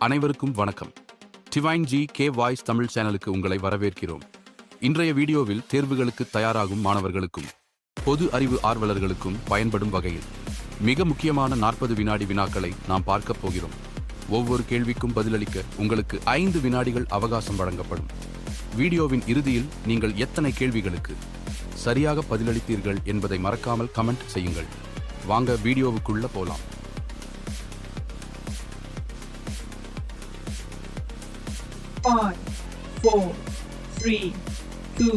அனைவருக்கும் வணக்கம். Divine G K voice Tamil சேனலுக்கு உங்களை வரவேற்கிறோம். இன்றைய வீடியோவில் தேர்வுகளுக்கு தயாராகும் மாணவர்களுக்கும் பொது அறிவு ஆர்வலர்களுக்கும் பயன்படும் வகையில் மிக முக்கியமான 40 வினாடி வினாக்களை நாம் பார்க்க போகிறோம். ஒவ்வொரு கேள்விக்கும் பதிலளிக்க உங்களுக்கு 5 வினாடிகள் அவகாசம் வழங்கப்படும். வீடியோவின் இறுதியில் நீங்கள் எத்தனை கேள்விகளுக்கு சரியாக பதிலளித்தீர்கள் என்பதை மறக்காமல் கமெண்ட் செய்யுங்கள். வாங்க வீடியோவுக்குள்ள போலாம். Five, 4, 3, 2,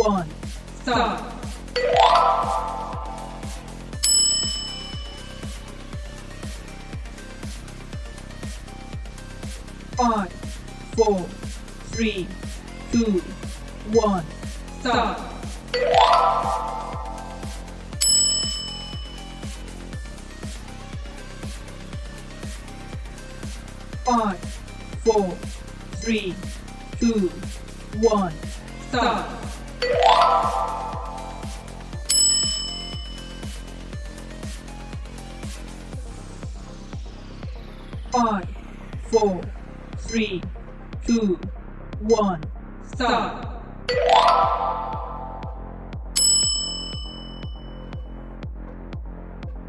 1, start. Five, 4, 3, 2, 1, start. Five, 4, 3, 2, 1, start. Five, 4, 3, 2, 1, start. Five, 4, 3,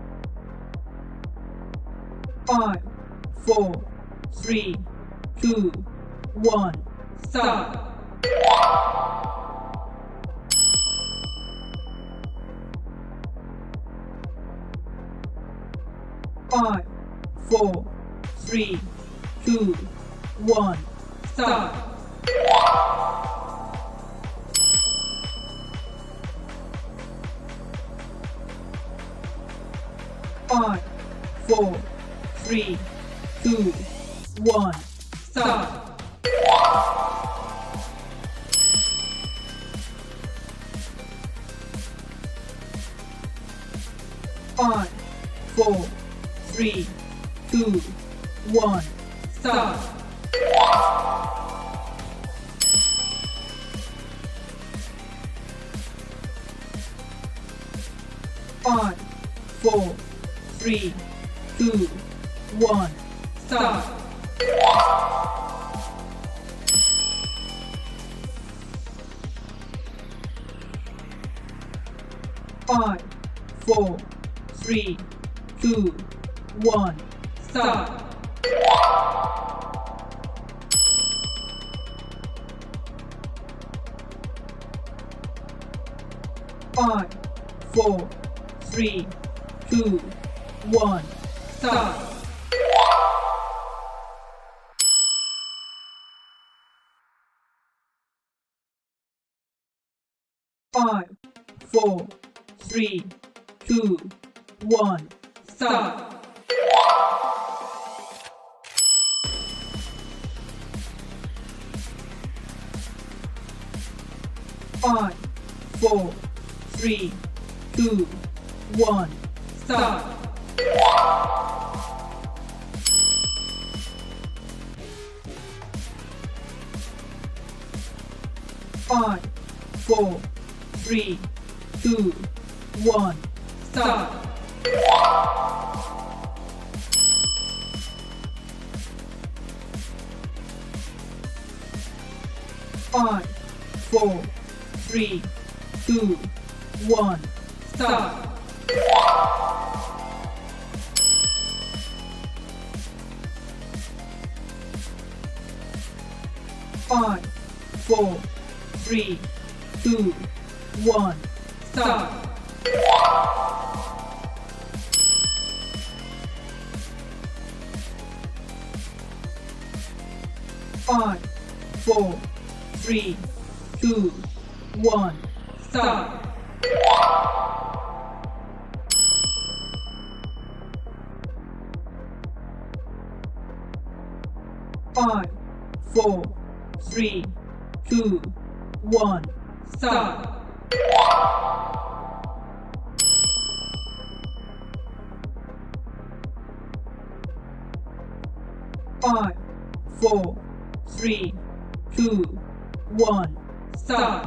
2, 1, start. Five, 4, 3, 2, 1, start. Five, 4, 3, 2, 1, start. Five, 4, 3, 2, 1, start. Five, 4, 3, 2, 1, start. Five, 4, 3, 2, 1, start. Five, 4, 3, 2, 1, start. Five, 4, 3, 2, 1, start. Five, 4, 3, 2, 1, start. Five, 4, 3, 2, 1, start. Five, 4, 3, 2, 1, start. Five, 4, 3, 2, 1, start. Five, 4, 3, 2, 1, start. Five, 4, 3, 2, 1, start. Five, 4, 3, 2, 1, start.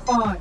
Five,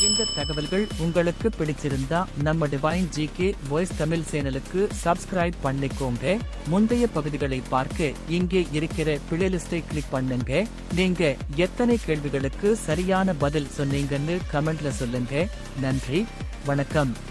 இந்த தகவல்கள் உங்களுக்கு பிடிச்சிருந்தா நம்ம divine GK voice Tamil சேனலுக்கு subscribe பண்ணிக்கோங்க. முந்தைய பகுதிகளை பார்க்க இங்கே இருக்கிற பிளேலிஸ்டை கிளிக் பண்ணுங்க. நீங்க எத்தனை கேள்விகளுக்கு சரியான பதில் சொன்னீங்கன்னு கமெண்ட்ல சொல்லுங்க. நன்றி, வணக்கம்.